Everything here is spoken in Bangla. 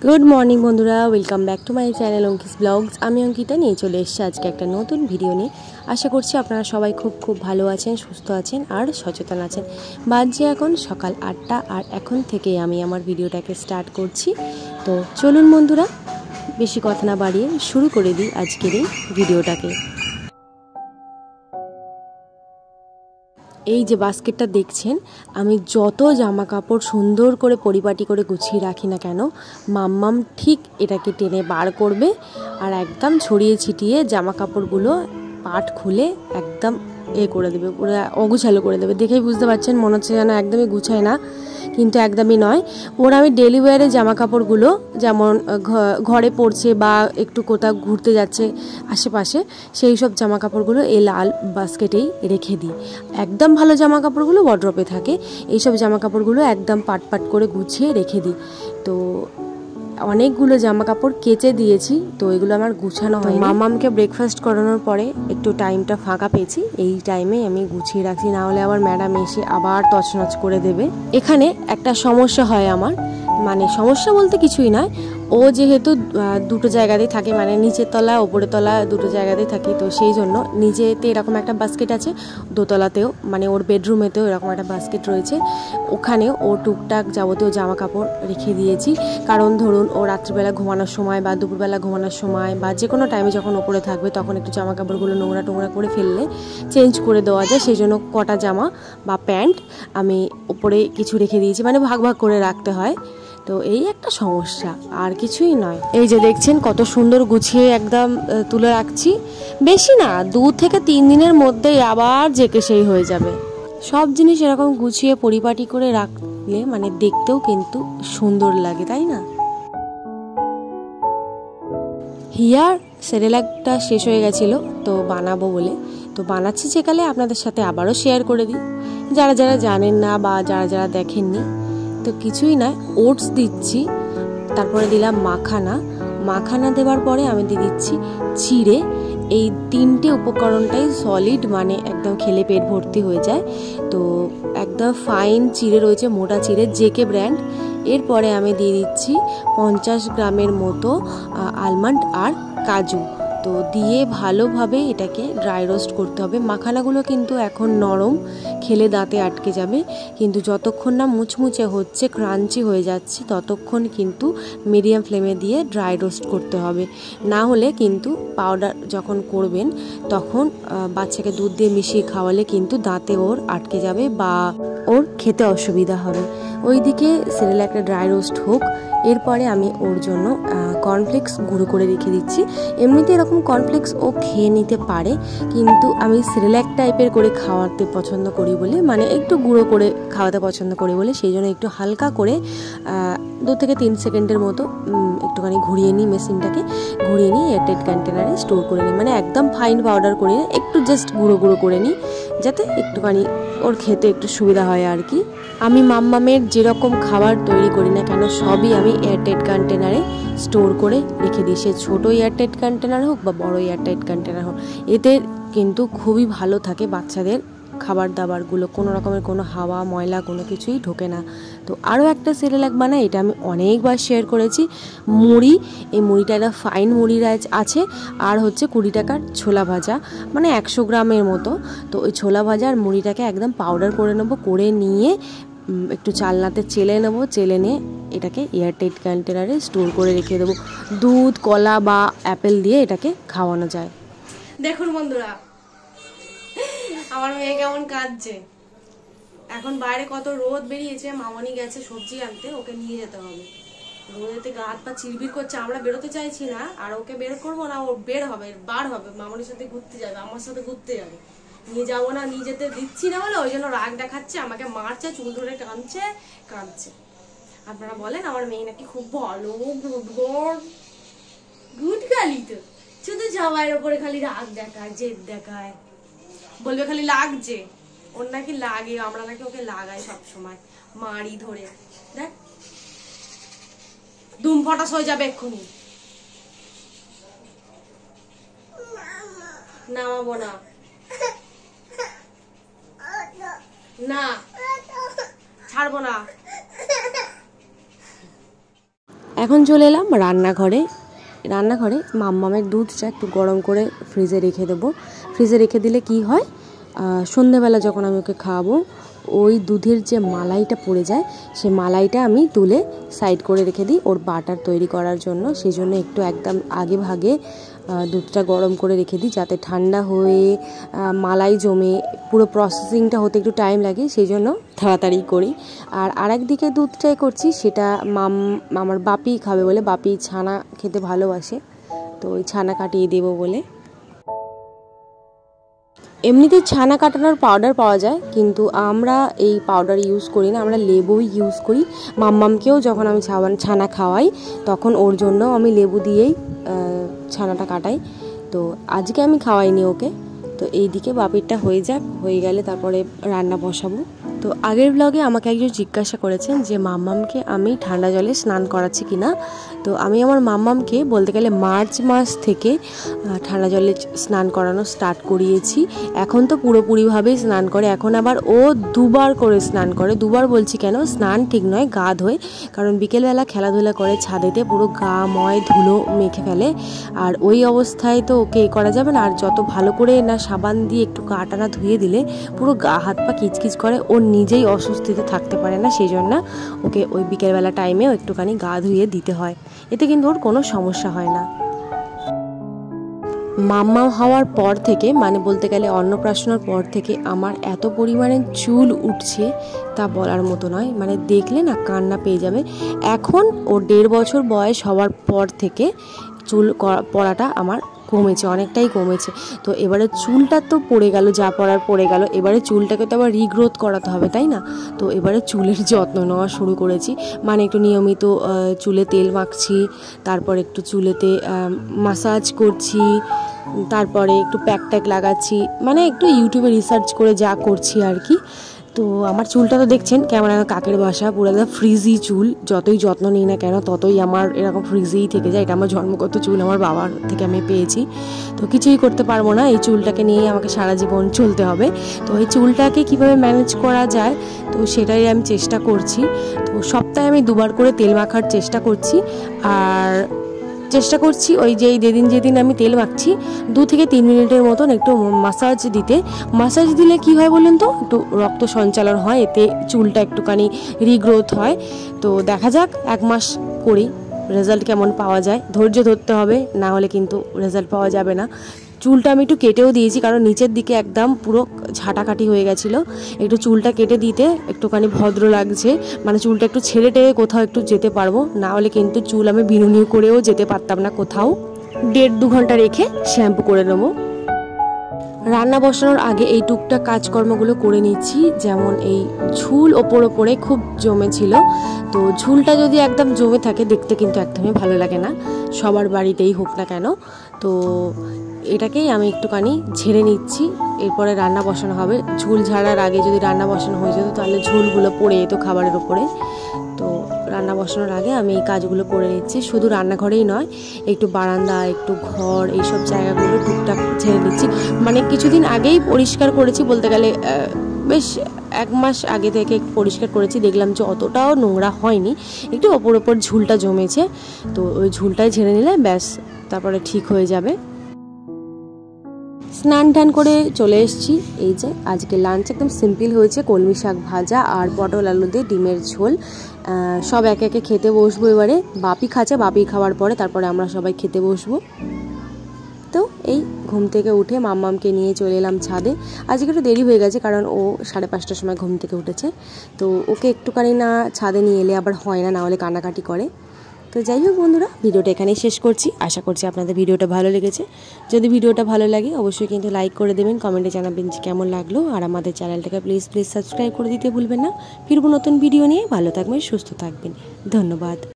গুড মর্নিং বন্ধুরা, welcome back to my channel Ankis vlogs. আমি অঙ্কিতা নিয়ে চলে এসেছি আজকে একটা নতুন ভিডিও নিয়ে। আশা করছি আপনারা সবাই খুব ভালো আছেন, সুস্থ আছেন আর সচেতন আছেন। বাজে এখন সকাল 8টা আর এখন থেকেই আমি আমার ভিডিওটাকে স্টার্ট করছি। তো চলুন বন্ধুরা, বেশি কথা না বাড়িয়ে শুরু করে দিই আজকের এই ভিডিওটাকে। এই যে বাস্কেটটা দেখছেন, আমি যত জামা কাপড় সুন্দর করে পরিপাটি করে গুছিয়ে রাখি না কেন, মাম্মাম ঠিক এটাকে টেনে বার করবে আর একদম ছড়িয়ে ছিটিয়ে জামা কাপড়গুলো পাট খুলে একদম করে দেবে, পুরো অগুছালো করে দেবে। দেখেই বুঝতে পারছেন, মনে হচ্ছে যেন একদমই গুছায় না, কিন্তু একদমই নয়। ওর আমি ডেলি ওয়্যারে জামা কাপড়গুলো যেমন ঘরে পড়ছে বা একটু কোথাও ঘুরতে যাচ্ছে আশেপাশে, সেই সব জামা কাপড়গুলো এই লাল বাস্কেটেই রেখে দিই। একদম ভালো জামা কাপড়গুলো ওয়ার্ড্রপে থাকে, এইসব জামা কাপড়গুলো একদম পাট করে গুছিয়ে রেখে দিই। তো অনেকগুলো জামা কাপড় কেচে দিয়েছি, তো এগুলো আমার গুছানো হয়। মামামকে ব্রেকফাস্ট করানোর পরে একটু টাইমটা ফাঁকা পেয়েছি, এই টাইমে আমি গুছিয়ে রাখছি, না হলে আবার ম্যাডাম এসে আবার তছনছ করে দেবে। এখানে একটা সমস্যা হয় আমার, মানে সমস্যা বলতে কিছুই নয়, ও যেহেতু দুটো জায়গাতেই থাকে, মানে নিচের তলা ওপরের তলা দুটো জায়গাতেই থাকে, তো সেই জন্য নিচেতে এরকম একটা বাস্কেট আছে, দোতলাতেও মানে ওর বেডরুমেতেও এরকম একটা বাস্কেট রয়েছে, ওখানেও ও টুকটাক যাবতীয় জামা কাপড় রেখে দিয়েছি। কারণ ধরুন ও রাত্রিবেলা ঘুমানোর সময় বা দুপুরবেলা ঘুমানোর সময় বা যে কোনো টাইমে যখন ওপরে থাকবে, তখন একটু জামা কাপড়গুলো নোংরা করে ফেললে চেঞ্জ করে দেওয়া যায়, সেই জন্য কটা জামা বা প্যান্ট আমি ওপরে কিছু রেখে দিয়েছি, মানে ভাগ করে রাখতে হয়। তো এই একটা সমস্যা, আর কিছুই নয়। এই যে দেখছেন কত সুন্দর গুছিয়ে একদম তুলে রাখছি, বেশি না 2 থেকে 3 দিনের মধ্যেই আবার যেকে সেই হয়ে যাবে। সব জিনিস এরকম গুছিয়ে পরিপাটি করে রাখলে মানে দেখতেও কিন্তু সুন্দর লাগে, তাই না? হিয়ার সেরেলাকটা শেষ হয়ে গেছিলো, তো বানাবো বলে তো বানাচ্ছি, যেকালে আপনাদের সাথে আবারও শেয়ার করে দিই, যারা জানেন না বা যারা দেখেননি। তো কিছুই নয়, ওটস দিচ্ছি, তারপরে দিলাম মাখানা দেওয়ার পরে আমি দিয়ে দিচ্ছি চিড়ে। এই 3টে উপকরণটাই সলিড, মানে একদম খেলে পেট ভর্তি হয়ে যায়। তো একদম ফাইন চিড়ে রয়েছে, মোটা চিড়ে, জেকে ব্র্যান্ড। এরপরে আমি দিয়ে দিচ্ছি 50 গ্রামের মতো আলমন্ড আর কাজু। তো দিয়ে ভালোভাবে এটাকে ড্রাই রোস্ট করতে হবে। মাখানাগুলো কিন্তু এখন নরম, খেলে দাঁতে আটকে যাবে, কিন্তু যতক্ষণ না মুচমুচে হচ্ছে, ক্রাঞ্চি হয়ে যাচ্ছে, ততক্ষণ কিন্তু মিডিয়াম ফ্লেমে দিয়ে ড্রাই রোস্ট করতে হবে। না হলে কিন্তু পাউডার যখন করবেন তখন বাচ্চাকে দুধ দিয়ে মিশিয়ে খাওয়ালে কিন্তু দাঁতে ওর আটকে যাবে বা ওর খেতে অসুবিধা হবে। ওইদিকে সেরেলাকটা ড্রাই রোস্ট হোক, এরপরে আমি ওর জন্য কর্নফ্লেক্স গুঁড়ো করে রেখে দিচ্ছি। এমনিতে এরকম কর্নফ্লেক্স ও খেয়ে নিতে পারে, কিন্তু আমি সেরেলাক টাইপের করে খাওয়াতে পছন্দ করি বলে, মানে একটু গুঁড়ো করে খাওয়াতে পছন্দ করি বলে, সেই জন্য একটু হালকা করে 2 থেকে 3 সেকেন্ডের মতো একটুখানি ঘুরিয়ে নিই, মেশিনটাকে ঘুরিয়ে নিই, এয়ারটাইট কন্টেনারে স্টোর করে নিই। মানে একদম ফাইন পাউডার করে নিই, একটু জাস্ট গুঁড়ো করে নিই, যাতে একটুখানি ওর খেতে একটু সুবিধা হয় আর কি। আমি মাম্মামের যেরকম খাবার তৈরি করি না কেন, সবই আমি এয়ারটাইট কন্টেনারে স্টোর করে রেখে দিই, সে ছোটো এয়ারটাইট কন্টেনার হোক বা বড় এয়ারটাইট কন্টেনার হোক। এতে কিন্তু খুবই ভালো থাকে বাচ্চাদের খাবার দাবারগুলো, কোনো রকমের কোনো হাওয়া ময়লা কোনো কিছুই ঢোকে না। তো আরও একটা সেরেলাক বানাই, এটা আমি অনেকবার শেয়ার করেছি, মুড়ি। এই মুড়িটা একটা ফাইন মুড়ি আছে, আর হচ্ছে 20 টাকার ছোলা ভাজা, মানে 100 গ্রামের মতো। তো ওই ছোলা ভাজা আর মুড়িটাকে একদম পাউডার করে নেবো, করে নিয়ে একটু চালনাতে চেলে নেবো, চেলে নিয়ে এটাকে এয়ারটাইট কন্টেনারে স্টোর করে রেখে দেবো। দুধ, কলা বা অ্যাপেল দিয়ে এটাকে খাওয়ানো যায়। দেখুন বন্ধুরা, আমার মেয়ে কেমন কাঁদছে। এখন বাইরে কত রোদ বেরিয়েছে, মামনি গেছে সবজি আনতে, ওকে নিয়ে যেতে হবে। রোদেতে গা হাত পা চিরবির করছে, আমরা বেরোতে চাইছি না, আর ওকে বের করবো না, ও বার হবে, মামনির সাথে ঘুরতে যাবে, আমার সাথে ঘুরতে যাবে। নিয়ে যাবো না, নিয়ে যেতে দিচ্ছি না বলে ওই জন্য রাগ দেখাচ্ছে, আমাকে মারছে, চুল ধরে কাঁদছে। আপনারা বলেন আমার মেয়ে নাকি খুব ভালো, গুড গালি, তো শুধু জামাইয়ের ওপরে খালি রাগ দেখায়, জেদ দেখায়, বলবে খালি লাগছে, ওর নাকি লাগে, আমরা নাকি ওকে লাগাই সবসময়, মারি ধরে। দেখ দুম ফটাস হয়ে যাবে এক্ষুনি, নামাবো না, না ছাড়বো না। এখন চলে এলাম রান্নাঘরে। মাম্মামের দুধটা একটু গরম করে ফ্রিজে রেখে দেবো। ফ্রিজে রেখে দিলে কি হয়, সন্ধ্যেবেলা যখন আমি ওকে খাওয়াবো ওই দুধের যে মালাইটা পড়ে যায় সেই মালাইটা আমি তুলে সাইড করে রেখে দিই ওর বাটার তৈরি করার জন্য। সেই জন্য একটু একদম আগে ভাগে দুধটা গরম করে রেখে দিই, যাতে ঠান্ডা হয়ে মালাই জমে। পুরো প্রসেসিংটা হতে একটু টাইম লাগে, সেই জন্য তাড়াতাড়ি করি। আর আরেকদিকে দুধটাই করছি, সেটা আমার বাপি খাবে বলে, বাপি ছানা খেতে ভালোবাসে, তো ওই ছানা কাটিয়ে দেবো বলে। এমনিতে ছানা কাটানোর পাউডার পাওয়া যায়, কিন্তু আমরা এই পাউডার ইউজ করি না, আমরা লেবুই ইউজ করি। মাম্মামকেও যখন আমি ছানা খাওয়াই তখন ওর জন্য আমি লেবু দিয়েই ছানাটা কাটাই। তো আজকে আমি খাওয়াইনি ওকে। তো এই দিকে বাপিরটা হয়ে গেলে তারপরে রান্না বসাবো। তো আগের ব্লগে আমাকে একজন জিজ্ঞাসা করেছেন যে মাম্মামকে আমি ঠান্ডা জলে স্নান করাচ্ছি কিনা। তো আমি আমার মাম্মামকে বলতে গেলে মার্চ মাস থেকে ঠান্ডা জলে স্নান করানো স্টার্ট করিয়েছি। এখন তো পুরোপুরিভাবেই স্নান করে, এখন আবার ও 2 বার করে স্নান করে। 2 বার বলছি কেন, স্নান ঠিক নয়, গা ধোয়। কারণ বিকেলবেলা খেলাধুলা করে ছাদেতে, পুরো গা ময় ধুলো মেখে ফেলে। আর ওই অবস্থায় তো ওকে করা যাবে না। আর যত ভালো করে না সাবান দিয়ে একটু গা টানা ধুয়ে দিলে পুরো গা হাত পা কিচকিচ করে, ওর নিজেই অস্বস্তিতে থাকতে পারে না। সেই জন্য ওকে ওই বিকেলবেলা টাইমেও একটুখানি গা ধুয়ে দিতে হয়, এতে কিন্তু ওর কোনো সমস্যা হয় না। মাম্মা হওয়ার পর থেকে, মানে বলতে গেলে অন্নপ্রাশনের পর থেকে আমার এত পরিমাণে চুল উঠছে তা বলার মতো নয়, মানে দেখলে না কান্না পেয়ে যাবে। এখন ওর 1.5 বছর বয়স হওয়ার পর থেকে চুল পড়াটা আমার কমেছে, অনেকটাই কমেছে। তো এবারে চুলটা তো পড়ে গেল, যা পড়ার পড়ে গেল, এবারে চুলটাকে তো আবার রিগ্রোথ করাতে হবে, তাই না? তো এবারে চুলের যত্ন নেওয়া শুরু করেছি, মানে একটু নিয়মিত চুলে তেল মাখছি, তারপর একটু চুলেতে মাসাজ করছি, তারপরে একটু প্যাক লাগাচ্ছি, মানে একটু ইউটিউবে রিসার্চ করে যা করছি আর কি। তো আমার চুলটা তো দেখছেন কেমন কাকের বাসা, পুরো একদম ফ্রিজি চুল। যতই যত্ন নিই না কেন ততই আমার এরকম ফ্রিজিই থেকে যায়। এটা আমার জন্মগত চুল, আমার বাবার থেকে আমি পেয়েছি। তো কিছুই করতে পারবো না, এই চুলটাকে নিয়েই আমাকে সারা জীবন চলতে হবে। তো এই চুলটাকে কিভাবে ম্যানেজ করা যায়, তো সেটাই আমি চেষ্টা করছি। তো সপ্তাহে আমি 2 বার করে তেল মাখার চেষ্টা করছি। আর চেষ্টা করছি ওই যেদিন আমি তেল মাখছি 2 থেকে 3 মিনিটের মতন একটু মাসাজ দিতে। মাসাজ দিলে কি হয় বলুন তো, একটু রক্ত সঞ্চালন হয়, এতে চুলটা একটুখানি রিগ্রোথ হয়। তো দেখা যাক 1 মাস করি রেজাল্ট কেমন পাওয়া যায়। ধৈর্য ধরতে হবে, না হলে কিন্তু রেজাল্ট পাওয়া যাবে না। চুলটা আমি একটু কেটেও দিয়েছি, কারণ নিচের দিকে একদম পুরো ঝাঁটাকাটি হয়ে গেছিলো। একটু চুলটা কেটে দিতে একটুখানি ভদ্র লাগছে, মানে চুলটা একটু ছেড়ে টেড়ে কোথাও একটু যেতে পারবো, না হলে কিন্তু চুল আমি বিনুনি করেও যেতে পারতাম না কোথাও। 1.5-2 ঘন্টা রেখে শ্যাম্পু করে নেবো। রান্না বসানোর আগে এই টুকটাক কাজকর্মগুলো করে নিচ্ছি। যেমন এই ঝুল ওপরে খুব জমেছিল, তো ঝুলটা যদি একদম জমে থাকে দেখতে কিন্তু একদমই ভালো লাগে না, সবার বাড়িতেই হোক না কেন। তো এটাকেই আমি একটুখানি ঝেড়ে নিচ্ছি, এরপরে রান্না বসানো হবে। ঝুল ঝাড়ার আগে যদি রান্না বসানো হয়ে যেত তাহলে ঝুলগুলো পড়ে যেত খাবারের ওপরে। তো রান্না বসানোর আগে আমি এই কাজগুলো করে নিচ্ছি। শুধু রান্নাঘরেই নয়, একটু বারান্দা, একটু ঘর, এইসব জায়গাগুলো টুকটাক ঝেড়ে নিচ্ছি। মানে কিছুদিন আগেই পরিষ্কার করেছি, বলতে গেলে বেশ 1 মাস আগে থেকে পরিষ্কার করেছি। দেখলাম যে অতটাও নোংরা হয়নি, একটু ওপর ঝুলটা জমেছে। তো ওই ঝুলটাই ঝেড়ে নিলে ব্যাস তারপরে ঠিক হয়ে যাবে। স্নান টান করে চলে এসেছি। এই যে আজকে লাঞ্চ একদম সিম্পল হয়েছে, কলমি শাক ভাজা আর পটল আলু দিয়ে ডিমের ঝোল। সব একে একে খেতে বসবো এবারে। বাপি খাচ্ছে, বাপি খাওয়ার পরে তারপরে আমরা সবাই খেতে বসবো। তো এই ঘুম থেকে উঠে মাম্মামকে নিয়ে চলে এলাম ছাদে। আজকে একটু দেরি হয়ে গেছে, কারণ ও 5:30টার সময় ঘুম থেকে উঠেছে। তো ওকে একটুখানি না ছাদে নিয়ে এলে আবার হয় না, হলে কান্নাকাটি করে। তো যাই হোক বন্ধুরা, ভিডিওটা এখানেই শেষ করছি। আশা করছি আপনাদের ভিডিওটা ভালো লেগেছে। যদি ভিডিওটা ভালো লাগে অবশ্যই কিন্তু লাইক করে দেবেন, কমেন্টে জানাবেন যে কেমন লাগলো। আর আমাদের চ্যানেলটাকে প্লিজ সাবস্ক্রাইব করে দিতে ভুলবেন না। ফিরবো নতুন ভিডিও নিয়ে। ভালো থাকবেন, সুস্থ থাকবেন, ধন্যবাদ।